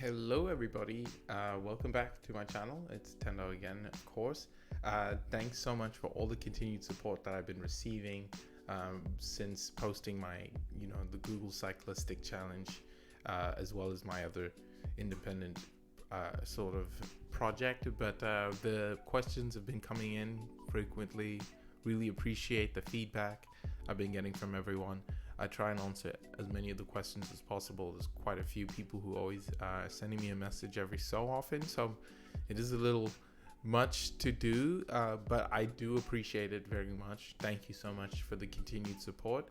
Hello everybody, welcome back to my channel. It's Tendo again, of course. Thanks so much for all the continued support that I've been receiving since posting my, the Google Cyclistic Challenge, as well as my other independent sort of project. But the questions have been coming in frequently. Really appreciate the feedback I've been getting from everyone. I try and answer as many of the questions as possible. There's quite a few people who always sending me a message every so often, so it is a little much to do, but I do appreciate it very much. Thank you so much for the continued support.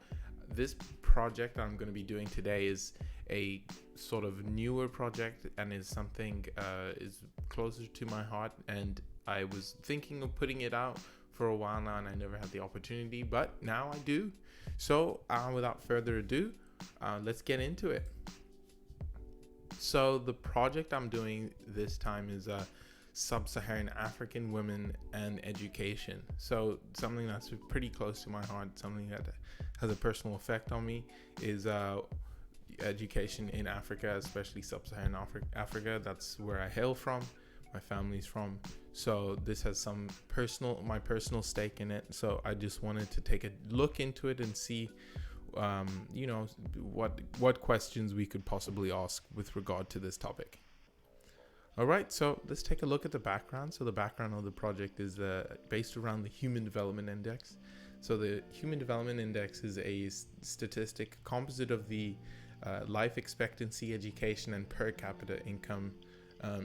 This project I'm going to be doing today is a sort of newer project and is something is closer to my heart, and I was thinking of putting it out for a while now and I never had the opportunity, but now I do. So without further ado, let's get into it. So the project I'm doing this time is Sub-Saharan African women and education. So something that's pretty close to my heart, something that has a personal effect on me, is education in Africa, especially Sub-Saharan Africa. That's where I hail from. My family's from, so this has my personal stake in it. So I just wanted to take a look into it and see what questions we could possibly ask with regard to this topic. All right, so let's take a look at the background. So the background of the project is based around the Human Development Index. So the Human Development Index is a statistic composite of the life expectancy, education, and per capita income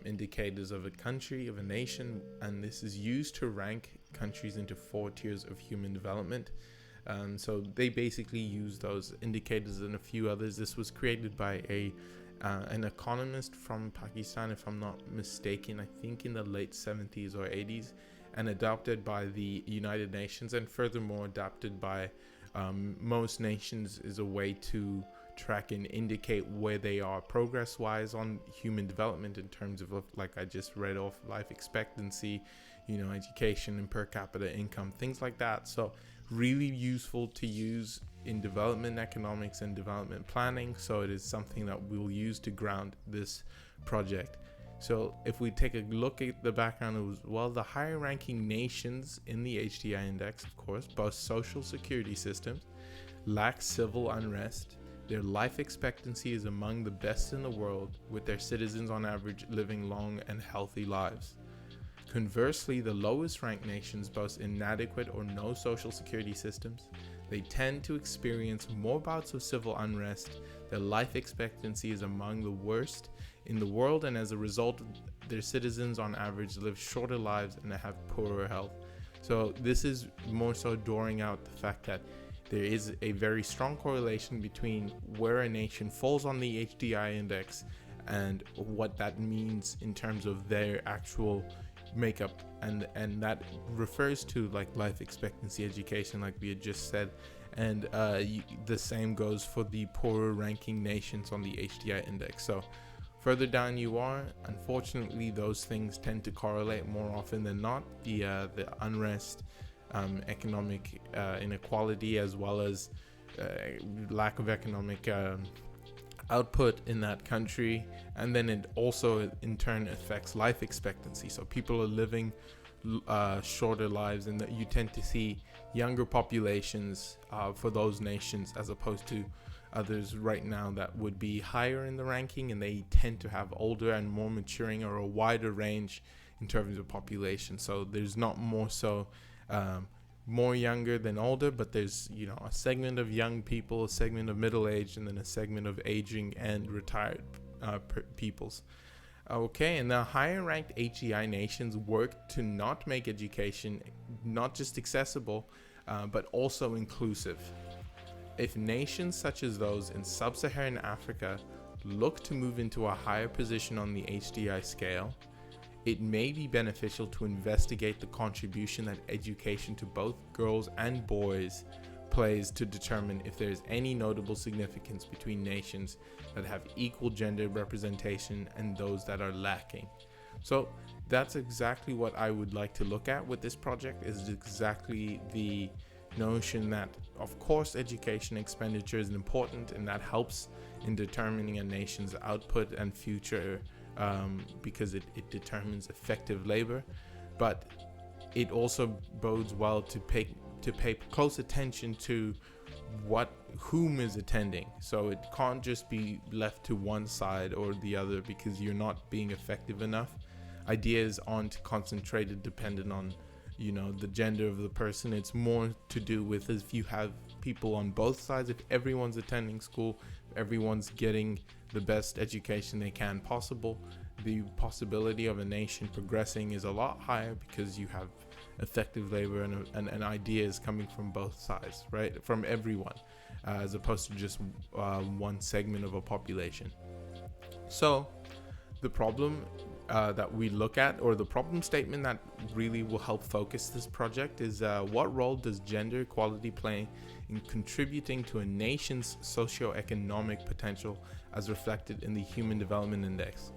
indicators of a country, of a nation, and this is used to rank countries into 4 tiers of human development. So they basically use those indicators and a few others. This was created by an economist from Pakistan, if I'm not mistaken, I think in the late 70s or 80s, and adopted by the United Nations, and furthermore adopted by most nations as a way to track and indicate where they are progress wise on human development in terms of, like I just read off, life expectancy, education and per capita income, things like that. So really useful to use in development economics and development planning. So it is something that we'll use to ground this project. So if we take a look at the background as well, the higher ranking nations in the HDI index, of course, boast social security systems, lack civil unrest. Their life expectancy is among the best in the world, with their citizens on average living long and healthy lives. Conversely, the lowest ranked nations boast inadequate or no social security systems. They tend to experience more bouts of civil unrest. Their life expectancy is among the worst in the world, and as a result, their citizens on average live shorter lives and have poorer health. So this is more so drawing out the fact that there is a very strong correlation between where a nation falls on the HDI index and what that means in terms of their actual makeup, and that refers to like life expectancy, education, like we had just said, and the same goes for the poorer ranking nations on the HDI index. So further down you are, unfortunately those things tend to correlate more often than not. The unrest, economic inequality, as well as lack of economic output in that country, and then it also in turn affects life expectancy. So people are living shorter lives, and that you tend to see younger populations for those nations as opposed to others right now that would be higher in the ranking, and they tend to have older and more maturing or a wider range in terms of population. So there's not more so more younger than older, but there's a segment of young people, a segment of middle-aged, and then a segment of aging and retired peoples. Okay, and the higher ranked HEI nations work to not make education not just accessible, but also inclusive. If nations such as those in Sub-Saharan Africa look to move into a higher position on the HDI scale, it may be beneficial to investigate the contribution that education to both girls and boys plays to determine if there is any notable significance between nations that have equal gender representation and those that are lacking. So that's exactly what I would like to look at with this project, is exactly the notion that of course, education expenditure is important, and that helps in determining a nation's output and future, because it determines effective labor. But it also bodes well to pay close attention to whom is attending. So it can't just be left to one side or the other because you're not being effective enough. Ideas aren't concentrated dependent on the gender of the person. It's more to do with if you have people on both sides, if everyone's attending school, everyone's getting the best education they can possible, the possibility of a nation progressing is a lot higher because you have effective labor and ideas coming from both sides, right? From everyone, as opposed to just one segment of a population. So the problem that we look at, or the problem statement that really will help focus this project, is what role does gender equality play in contributing to a nation's socioeconomic potential as reflected in the Human Development Index,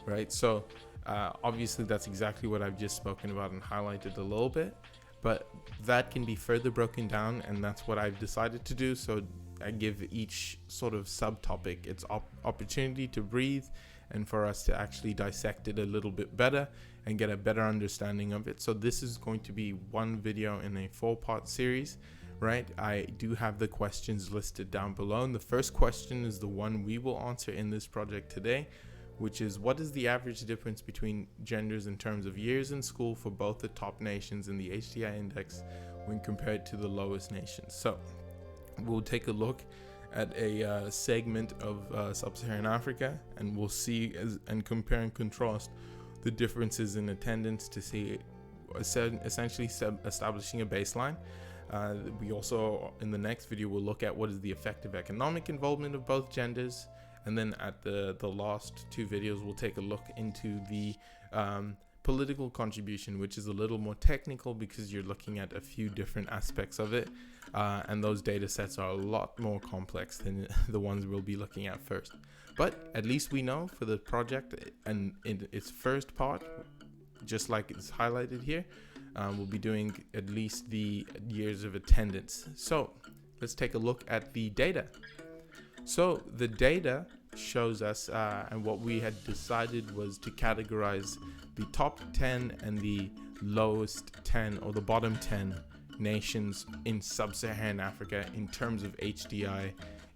right? So obviously that's exactly what I've just spoken about and highlighted a little bit, but that can be further broken down, and that's what I've decided to do. So I give each sort of subtopic its opportunity to breathe and for us to actually dissect it a little bit better and get a better understanding of it. So this is going to be one video in a 4-part series, right? I do have the questions listed down below, and the first question is the one we will answer in this project today, which is, what is the average difference between genders in terms of years in school for both the top nations in the HDI index when compared to the lowest nations? So we'll take a look at a segment of Sub-Saharan Africa, and we'll see and compare and contrast the differences in attendance to see essentially establishing a baseline. We also, in the next video, will look at what is the effective economic involvement of both genders, and then at the last 2 videos we'll take a look into the political contribution, which is a little more technical because you're looking at a few different aspects of it, and those data sets are a lot more complex than the ones we'll be looking at first. But at least we know for the project and in its first part, just like it's highlighted here, we'll be doing at least the years of attendance. So let's take a look at the data. So the data shows us, and what we had decided was to categorize the top 10 and the lowest 10, or the bottom 10 nations in Sub-Saharan Africa in terms of HDI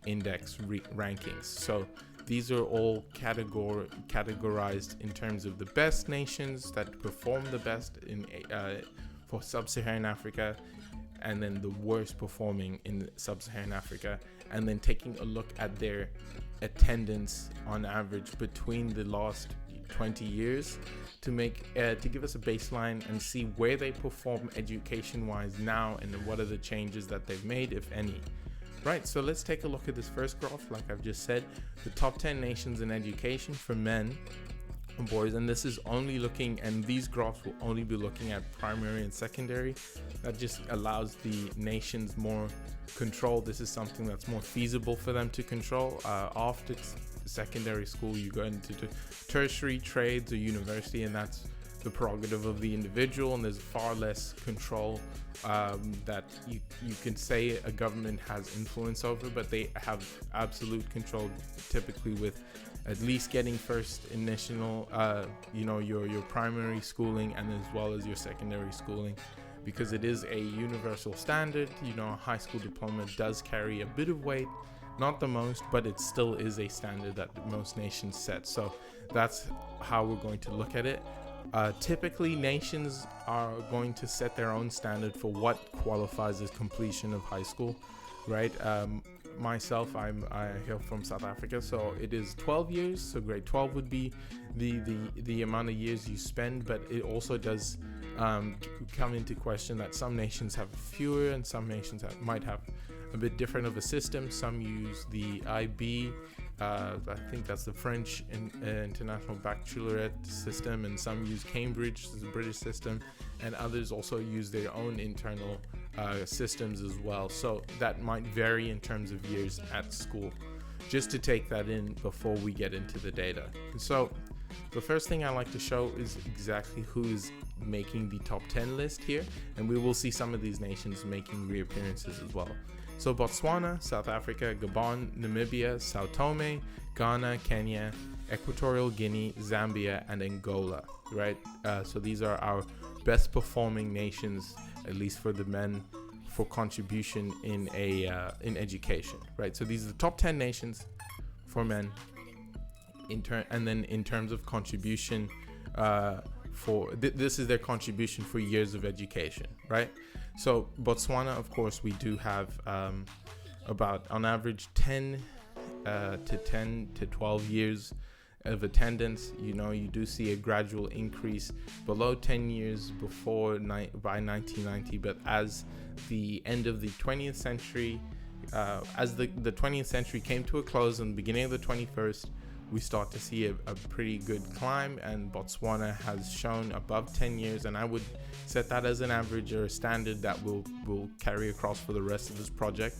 index rankings. So these are all categorized in terms of the best nations that perform the best in for Sub-Saharan Africa, and then the worst performing in Sub-Saharan Africa, and then taking a look at their attendance on average between the last 20 years to give us a baseline and see where they perform education wise now, and what are the changes that they've made, if any. Right, so let's take a look at this first graph. Like I've just said, the top 10 nations in education for men and boys, and this is only looking, and these graphs will only be looking at primary and secondary. That just allows the nations more control. This is something that's more feasible for them to control. After secondary school, you go into tertiary, trades, or university, and that's the prerogative of the individual, and there's far less control that you can say a government has influence over, but they have absolute control, typically with at least getting first initial your primary schooling, and as well as your secondary schooling, because it is a universal standard. A high school diploma does carry a bit of weight, not the most, but it still is a standard that most nations set. So that's how we're going to look at it. Typically, nations are going to set their own standard for what qualifies as completion of high school, right? Myself, I hail from South Africa, so it is 12 years. So grade 12 would be the amount of years you spend, but it also does come into question that some nations have fewer, and some nations might have a bit different of a system. Some use the IB. I think that's the French international baccalaureate system, and some use Cambridge, the British system, and others also use their own internal systems as well. So that might vary in terms of years at school, just to take that in before we get into the data. So the first thing I like to show is exactly who is making the top 10 list here, and we will see some of these nations making reappearances as well. So Botswana, South Africa, Gabon, Namibia, Sao Tome, Ghana, Kenya, Equatorial Guinea, Zambia, and Angola, right? So these are our best performing nations, at least for the men, for contribution in education, right? So these are the top 10 nations for men, and then in terms of contribution, this is their contribution for years of education, right? So Botswana, of course, we do have about on average 10 to 12 years of attendance. You do see a gradual increase below 10 years by 1990, but as the end of the 20th century, as the 20th century came to a close in the beginning of the 21st, we start to see a pretty good climb, and Botswana has shown above 10 years, and I would set that as an average or a standard that will carry across for the rest of this project,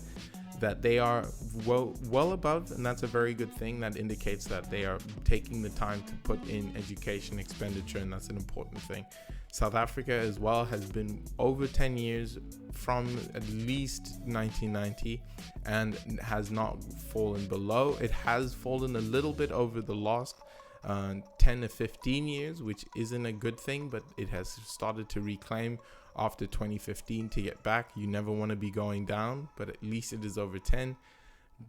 that they are well above, and that's a very good thing. That indicates that they are taking the time to put in education expenditure, and that's an important thing. South Africa as well has been over 10 years from at least 1990 and has not fallen below. It has fallen a little bit over the last 10 to 15 years, which isn't a good thing, but it has started to reclaim after 2015 to get back. You never want to be going down, but at least it is over 10.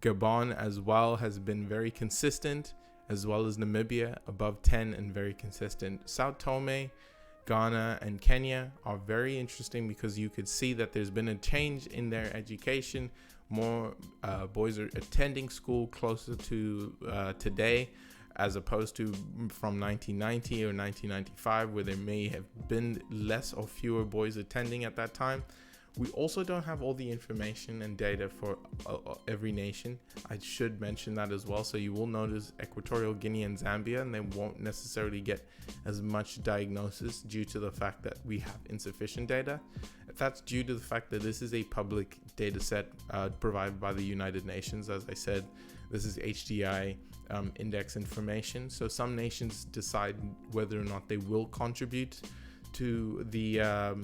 Gabon as well has been very consistent, as well as Namibia, above 10 and very consistent. Sao Tome, Ghana, and Kenya are very interesting because you could see that there's been a change in their education. More boys are attending school closer to today, as opposed to from 1990 or 1995, where there may have been less or fewer boys attending at that time. We also don't have all the information and data for every nation. I should mention that as well. So you will notice Equatorial Guinea and Zambia, and they won't necessarily get as much diagnosis due to the fact that we have insufficient data. That's due to the fact that this is a public data set provided by the United Nations. As I said, this is HDI index information. So some nations decide whether or not they will contribute to the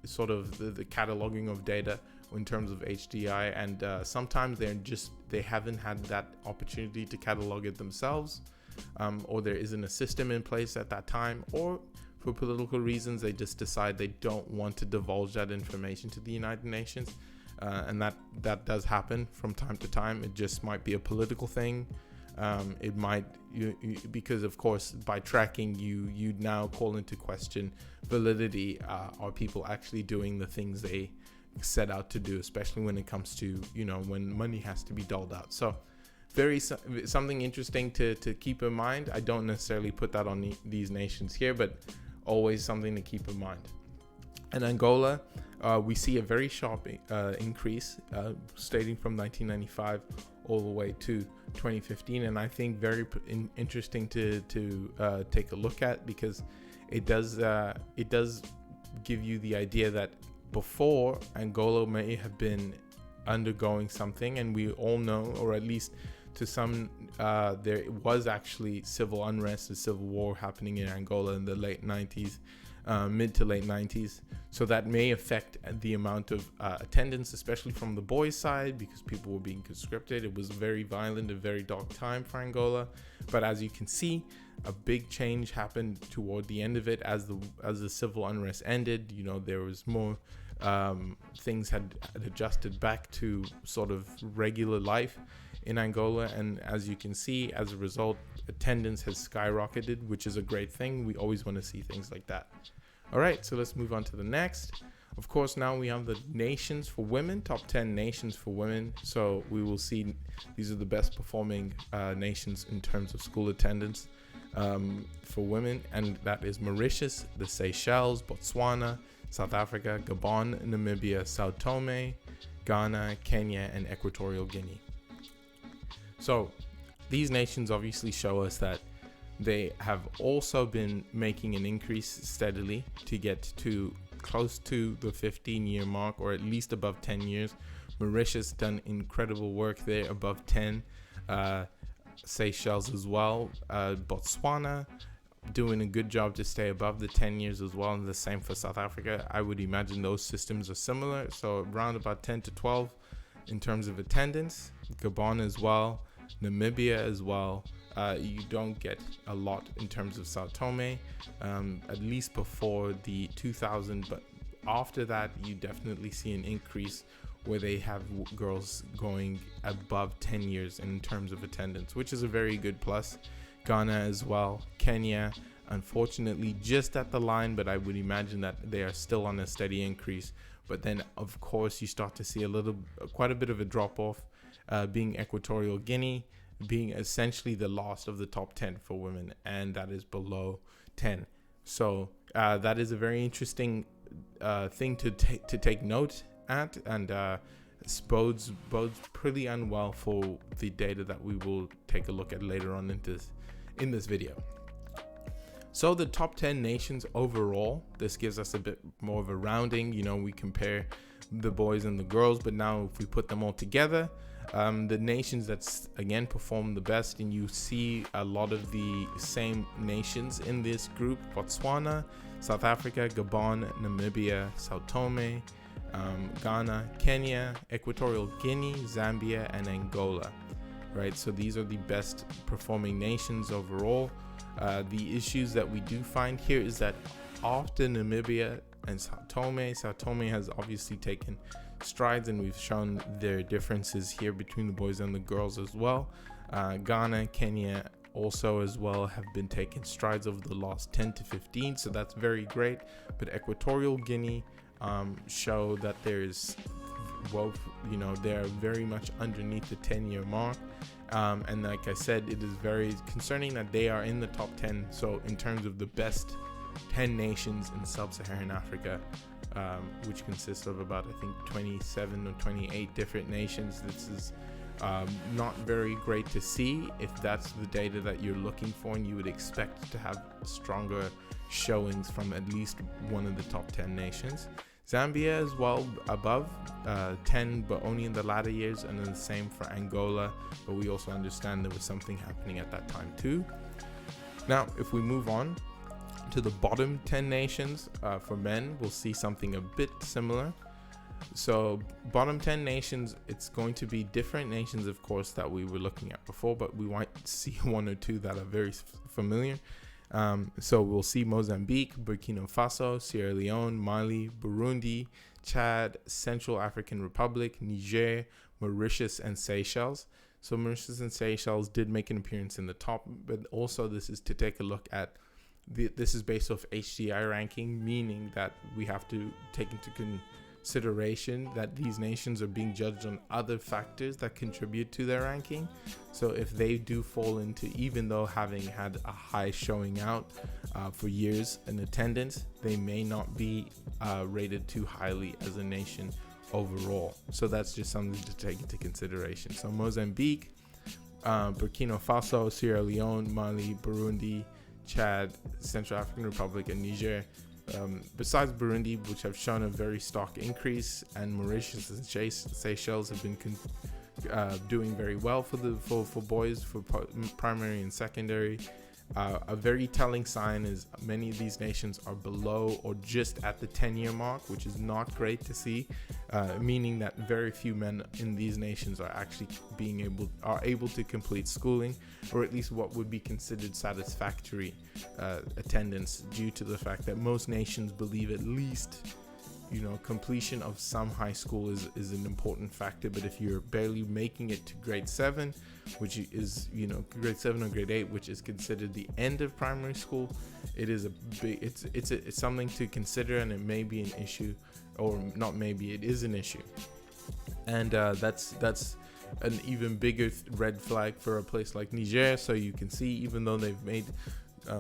sort of the cataloging of data in terms of HDI, and sometimes they haven't had that opportunity to catalog it themselves, or there isn't a system in place at that time, or for political reasons they just decide they don't want to divulge that information to the United Nations, and that does happen from time to time. It just might be a political thing. It might because of course by tracking you now call into question validity. Are people actually doing the things they set out to do, especially when it comes to when money has to be doled out? So something interesting to keep in mind. I don't necessarily put that on these nations here, but always something to keep in mind. In Angola, we see a very sharp increase, stating from 1995 all the way to 2015, and I think very interesting to take a look at, because it does give you the idea that before, Angola may have been undergoing something, and we all know, or at least to some, there was actually civil unrest and civil war happening in Angola in the late 90s. Mid to late 90s, so that may affect the amount of attendance, especially from the boys' side, because people were being conscripted. It was very violent, a very dark time for Angola. But as you can see, a big change happened toward the end of it as the civil unrest ended. There was more things had adjusted back to sort of regular life in Angola, and as you can see, as a result, attendance has skyrocketed, which is a great thing. We always want to see things like that. All right, so let's move on to the next. Of course, now we have the nations for women, top 10 nations for women. So we will see these are the best performing nations in terms of school attendance for women, and that is Mauritius, the Seychelles, Botswana, South Africa, Gabon, Namibia, Sao Tome, Ghana, Kenya, and Equatorial Guinea. So these nations obviously show us that they have also been making an increase steadily to get to close to the 15-year mark, or at least above 10 years. Mauritius done incredible work there, above 10. Seychelles as well. Botswana doing a good job to stay above the 10 years as well, and the same for South Africa. I would imagine those systems are similar, so around about 10 to 12 in terms of attendance. Gabon as well, Namibia as well. You don't get a lot in terms of Sao Tome, at least before the 2000, but after that you definitely see an increase where they have girls going above 10 years in terms of attendance, which is a very good plus. Ghana as well, Kenya, unfortunately just at the line, but I would imagine that they are still on a steady increase. But then of course you start to see quite a bit of a drop off, being Equatorial Guinea, being essentially the last of the top 10 for women, and that is below 10. So that is a very interesting thing to take note at, and bodes pretty unwell for the data that we will take a look at later on in this video. So the top 10 nations overall, this gives us a bit more of a rounding. We compare the boys and the girls, but now if we put them all together, the nations that's again perform the best, and you see a lot of the same nations in this group: Botswana, South Africa, Gabon, Namibia, Sao Tome, Ghana, Kenya, Equatorial Guinea, Zambia, and Angola. Right, so these are the best performing nations overall. The issues that we do find here is that often Namibia and Sao Tome has obviously taken strides, and we've shown their differences here between the boys and the girls as well. Ghana, Kenya also as well have been taking strides over the last 10 to 15, so that's very great. But Equatorial Guinea show that there's they're very much underneath the 10-year mark, and like I said, it is very concerning that they are in the top 10. So in terms of the best 10 nations in Sub-Saharan Africa, which consists of about, I think, 27 or 28 different nations, this is not very great to see if that's the data that you're looking for, and you would expect to have stronger showings from at least one of the top 10 nations. Zambia as well, above 10, but only in the latter years, and then the same for Angola, but we also understand there was something happening at that time too. Now, if we move on to the bottom 10 nations, for men, we'll see something a bit similar. So bottom 10 nations, it's going to be different nations, of course, that we were looking at before, but we might see one or two that are very familiar. So we'll see Mozambique, Burkina Faso, Sierra Leone, Mali, Burundi, Chad, Central African Republic, Niger, Mauritius, and Seychelles. So Mauritius and Seychelles did make an appearance in the top, but also this is to take a look at this is based off HDI ranking, meaning that we have to take into consideration that these nations are being judged on other factors that contribute to their ranking. So if they do fall into, even though having had a high showing out for years in attendance, they may not be rated too highly as a nation overall. So that's just something to take into consideration. So Mozambique, Burkina Faso, Sierra Leone, Mali, Burundi, Chad, Central African Republic, and Niger. Besides Burundi, which have shown a very stark increase, and Mauritius and Seychelles have been doing very well for boys, for primary and secondary. A very telling sign is many of these nations are below or just at the 10-year mark, which is not great to see, meaning that very few men in these nations are actually able to complete schooling, or at least what would be considered satisfactory attendance, due to the fact that most nations believe at least completion of some high school is an important factor. But if you're barely making it to grade 7, which is grade 7 or grade 8, which is considered the end of primary school, it is it's something to consider, and it may be an issue, or not maybe, it is an issue. And that's an even bigger red flag for a place like Niger. So you can see, even though they've made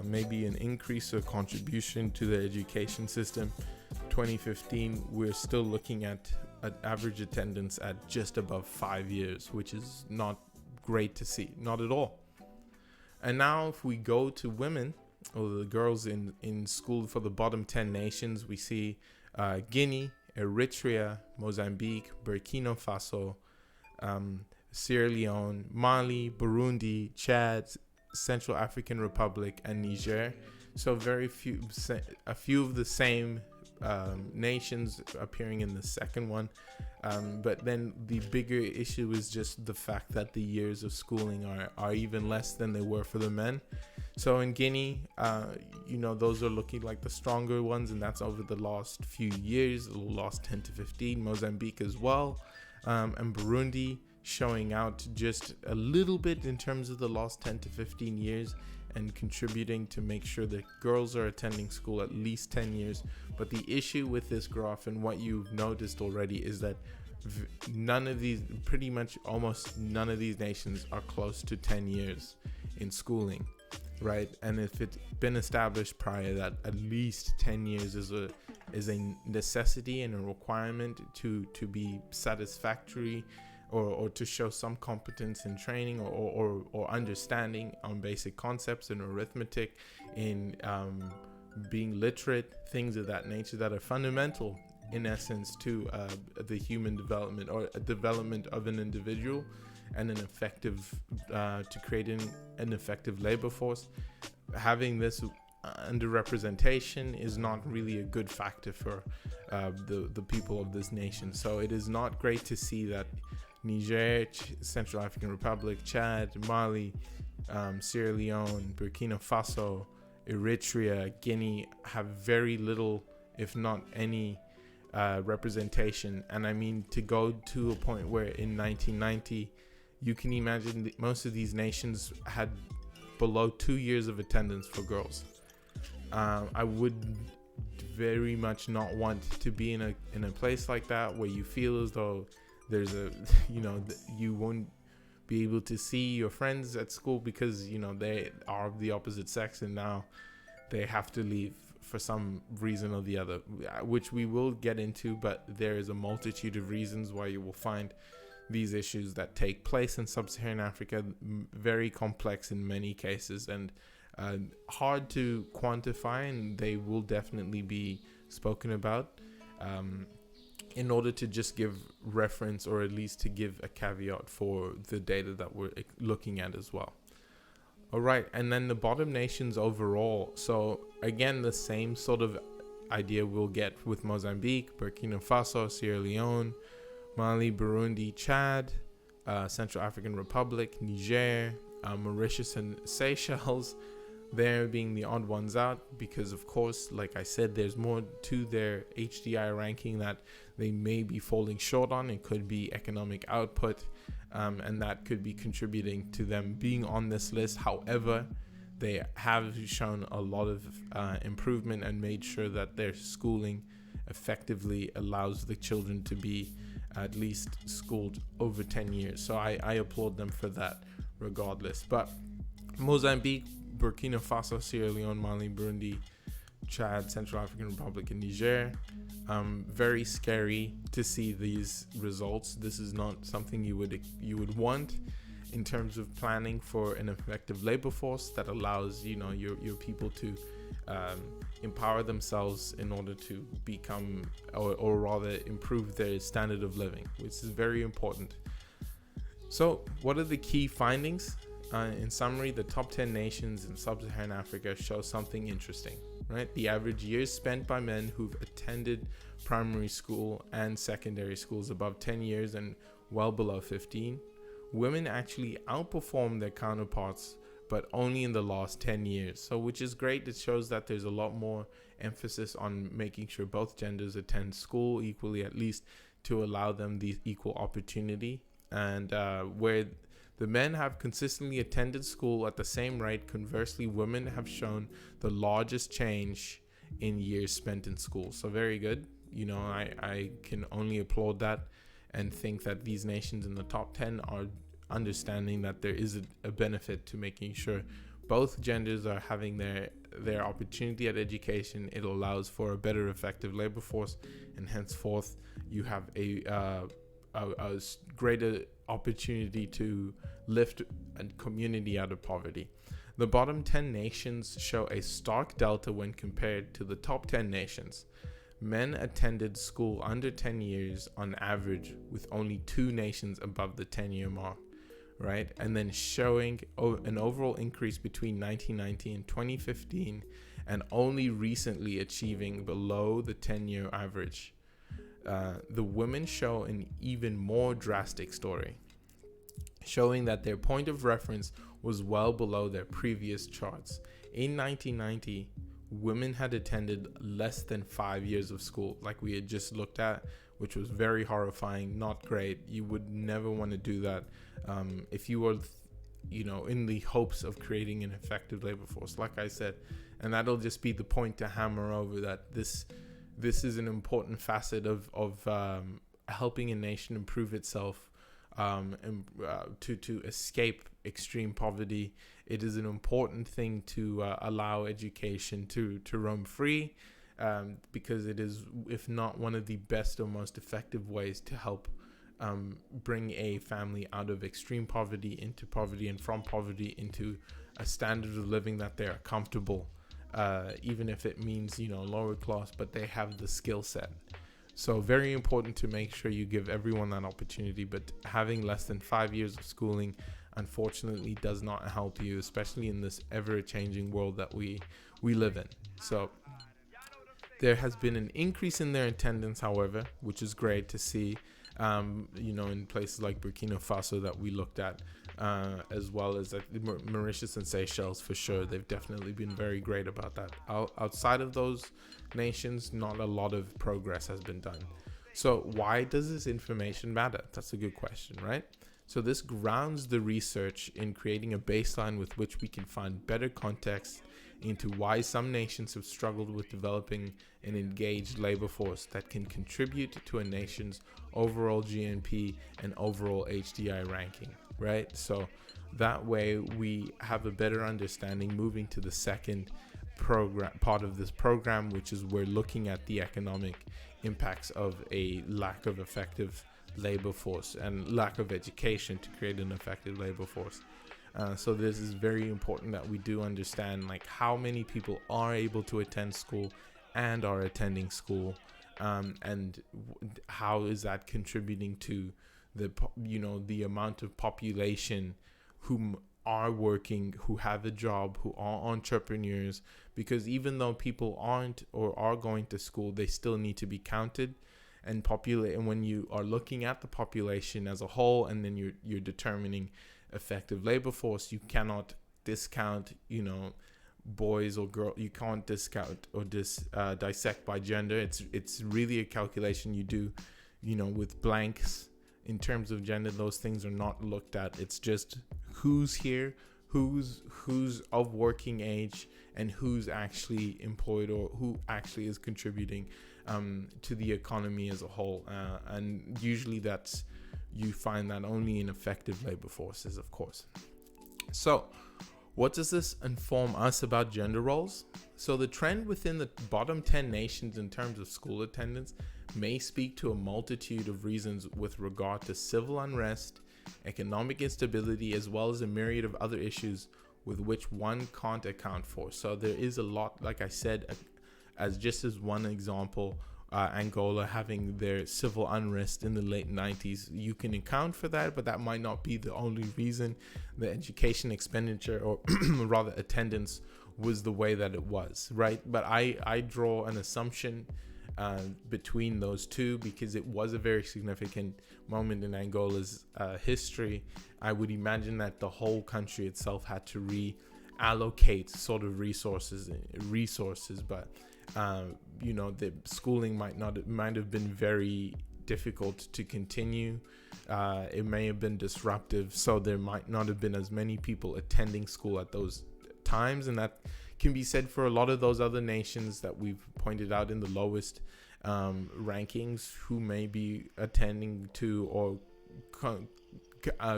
maybe an increase or contribution to the education system, 2015, we're still looking at an average attendance at just above 5 years, which is not great to see, not at all. And now if we go to women, or the girls in school, for the bottom 10 nations, we see Guinea, Eritrea, Mozambique, Burkina Faso, Sierra Leone, Mali, Burundi, Chad, Central African Republic, and Niger. So a few of the same nations appearing in the second one. But then the bigger issue is just the fact that the years of schooling are even less than they were for the men. So in Guinea, those are looking like the stronger ones, and that's over the last few years, the last 10 to 15. Mozambique as well, and Burundi showing out just a little bit in terms of the last 10 to 15 years and contributing to make sure that girls are attending school at least 10 years. But the issue with this graph, and what you've noticed already, is that almost none of these nations are close to 10 years in schooling, right? And if it's been established prior that at least 10 years is a necessity and a requirement to be satisfactory, or to show some competence in training or understanding on basic concepts in arithmetic, in being literate, things of that nature that are fundamental in essence to the human development or a development of an individual, and an effective to creating an effective labor force. Having this underrepresentation is not really a good factor for the people of this nation. So it is not great to see that Niger, Central African Republic, Chad, Mali, Sierra Leone, Burkina Faso, Eritrea, Guinea have very little, if not any, representation. And I mean, to go to a point where in 1990, you can imagine that most of these nations had below 2 years of attendance for girls. I would very much not want to be in a place like that, where you feel as though there's you won't be able to see your friends at school because they are of the opposite sex, and now they have to leave for some reason or the other, which we will get into. But there is a multitude of reasons why you will find these issues that take place in Sub-Saharan Africa, very complex in many cases, and hard to quantify, and they will definitely be spoken about in order to just give reference, or at least to give a caveat for the data that we're looking at as well. All right, and then the bottom nations overall. So again, the same sort of idea we'll get with Mozambique, Burkina Faso, Sierra Leone, Mali, Burundi, Chad, Central African Republic, Niger, Mauritius, and Seychelles. They're being the odd ones out because, of course, like I said, there's more to their HDI ranking that they may be falling short on. It could be economic output, and that could be contributing to them being on this list. However, they have shown a lot of improvement and made sure that their schooling effectively allows the children to be at least schooled over 10 years. So I applaud them for that regardless. But Mozambique, Burkina Faso, Sierra Leone, Mali, Burundi, Chad, Central African Republic, and Niger. Very scary to see these results. This is not something you would want in terms of planning for an effective labor force that allows your people to empower themselves in order to become or rather improve their standard of living, which is very important. So what are the key findings? In summary, the top 10 nations in Sub-Saharan Africa show something interesting, right? The average years spent by men who've attended primary school and secondary schools above 10 years and well below 15. Women actually outperform their counterparts, but only in the last 10 years. So, which is great. It shows that there's a lot more emphasis on making sure both genders attend school equally, at least to allow them the equal opportunity. And where the men have consistently attended school at the same rate, conversely, women have shown the largest change in years spent in school. So very good. I can only applaud that and think that these nations in the top 10 are understanding that there is a benefit to making sure both genders are having their opportunity at education. It allows for a better effective labor force, and henceforth you have a greater opportunity to lift a community out of poverty. The bottom 10 nations show a stark delta when compared to the top 10 nations. Men attended school under 10 years on average, with only 2 nations above the 10-year mark, right? And then showing an overall increase between 1990 and 2015, and only recently achieving below the 10-year average. The women show an even more drastic story, showing that their point of reference was well below their previous charts. In 1990, women had attended less than 5 years of school, like we had just looked at, which was very horrifying, not great. You would never want to do that if you were, in the hopes of creating an effective labor force, like I said. And that'll just be the point to hammer over, that this is an important facet of helping a nation improve itself, and to escape extreme poverty. It is an important thing to allow education to roam free, because it is, if not one of the best or most effective ways to help bring a family out of extreme poverty into poverty, and from poverty into a standard of living that they are comfortable, even if it means lower class, but they have the skill set. So very important to make sure you give everyone that opportunity. But having less than 5 years of schooling, unfortunately, does not help you, especially in this ever-changing world that we live in. So there has been an increase in their attendance, however, which is great to see. In places like Burkina Faso that we looked at, as well as Mauritius and Seychelles, for sure. They've definitely been very great about that. Outside of those nations, not a lot of progress has been done. So why does this information matter? That's a good question, right? So this grounds the research in creating a baseline with which we can find better context into why some nations have struggled with developing an engaged labor force that can contribute to a nation's overall GNP and overall HDI ranking, right? So that way we have a better understanding moving to the second part of this program, which is we're looking at the economic impacts of a lack of effective labor force and lack of education to create an effective labor force. So this is very important that we do understand how many people are able to attend school and are attending school, and how is that contributing to the amount of population who are working, who have a job, who are entrepreneurs. Because even though people aren't or are going to school, they still need to be counted and populate. And when you are looking at the population as a whole, and then you're determining effective labor force, you cannot discount boys or girls. You can't discount or dissect by gender. It's really a calculation you do with blanks in terms of gender. Those things are not looked at. It's just who's here, who's of working age, and who's actually employed, or who actually is contributing to the economy as a whole. And usually you find that only in effective labor forces, of course. So what does this inform us about gender roles? So the trend within the bottom 10 nations in terms of school attendance may speak to a multitude of reasons with regard to civil unrest, economic instability, as well as a myriad of other issues with which one can't account for. So there is a lot, like I said, as one example, Angola having their civil unrest in the late 90s. You can account for that, but that might not be the only reason. The education expenditure, or rather attendance, was the way that it was, right? But I draw an assumption between those two, because it was a very significant moment in Angola's history. I would imagine that the whole country itself had to reallocate sort of resources, but the schooling might have been very difficult to continue. It may have been disruptive, so there might not have been as many people attending school at those times, and that can be said for a lot of those other nations that we've pointed out in the lowest rankings, who may be attending to or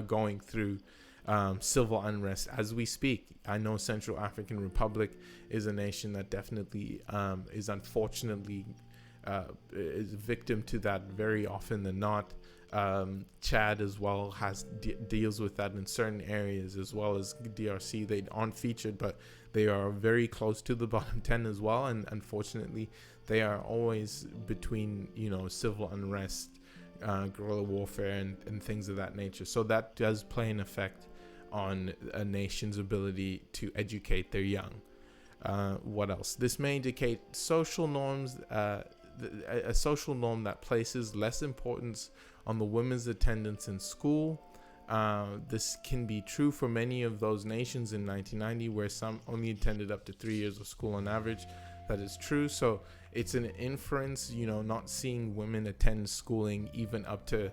going through civil unrest as we speak. I know Central African Republic is a nation that definitely is unfortunately is victim to that very often than not. Chad as well deals with that in certain areas, as well as DRC. They aren't featured, but they are very close to the bottom 10 as well, and unfortunately they are always between civil unrest, guerrilla warfare, and things of that nature. So that does play an effect on a nation's ability to educate their young. What else? This may indicate social norms, a social norm that places less importance on the women's attendance in school. This can be true for many of those nations in 1990, where some only attended up to 3 years of school on average. That is true. So it's an inference, not seeing women attend schooling even up to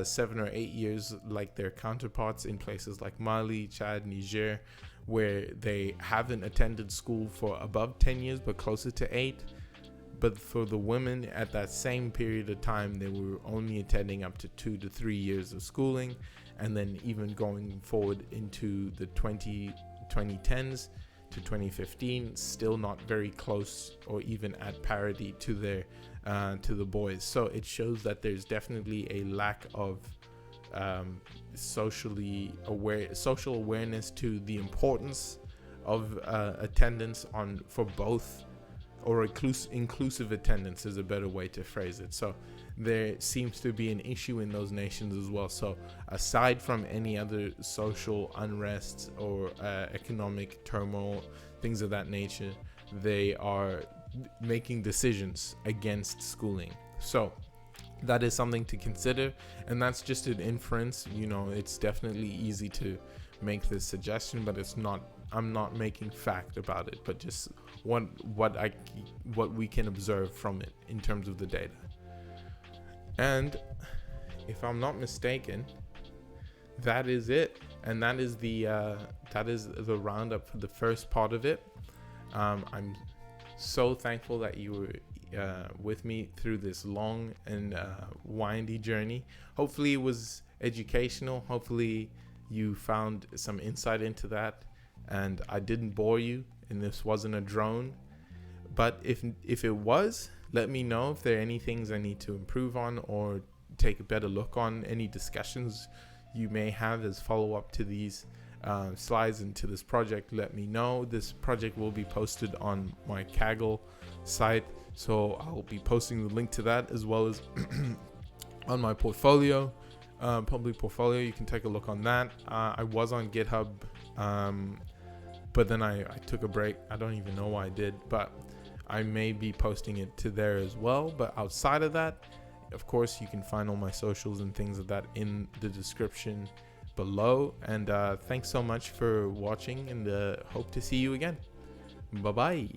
7 or 8 years like their counterparts in places like Mali, Chad, Niger, where they haven't attended school for above 10 years but closer to 8. But for the women at that same period of time, they were only attending up to 2 to 3 years of schooling, and then even going forward into the 2010s to 2015, still not very close or even at parity to their to the boys. So it shows that there's definitely a lack of social awareness to the importance of attendance for both, or inclusive attendance is a better way to phrase it. So there seems to be an issue in those nations as well. So aside from any other social unrest or economic turmoil, things of that nature, they are making decisions against schooling. So that is something to consider, and that's just an inference. It's definitely easy to make this suggestion, but I'm not making fact about it, but just what we can observe from it in terms of the data. And if I'm not mistaken, that is it, and that is the roundup for the first part of it. I'm so thankful that you were with me through this long and windy journey. Hopefully it was educational. Hopefully you found some insight into that, and I didn't bore you, and this wasn't a drone. But if it was, let me know if there are any things I need to improve on or take a better look on, any discussions you may have as follow-up to these slides and to this project. Let me know. This project will be posted on my Kaggle site, so I'll be posting the link to that, as well as on my portfolio, public portfolio. You can take a look on that. I was on GitHub, but then I took a break. I don't even know why I did, but I may be posting it to there as well. But outside of that, of course, you can find all my socials and things of that in the description below. And thanks so much for watching, and hope to see you again. Bye bye.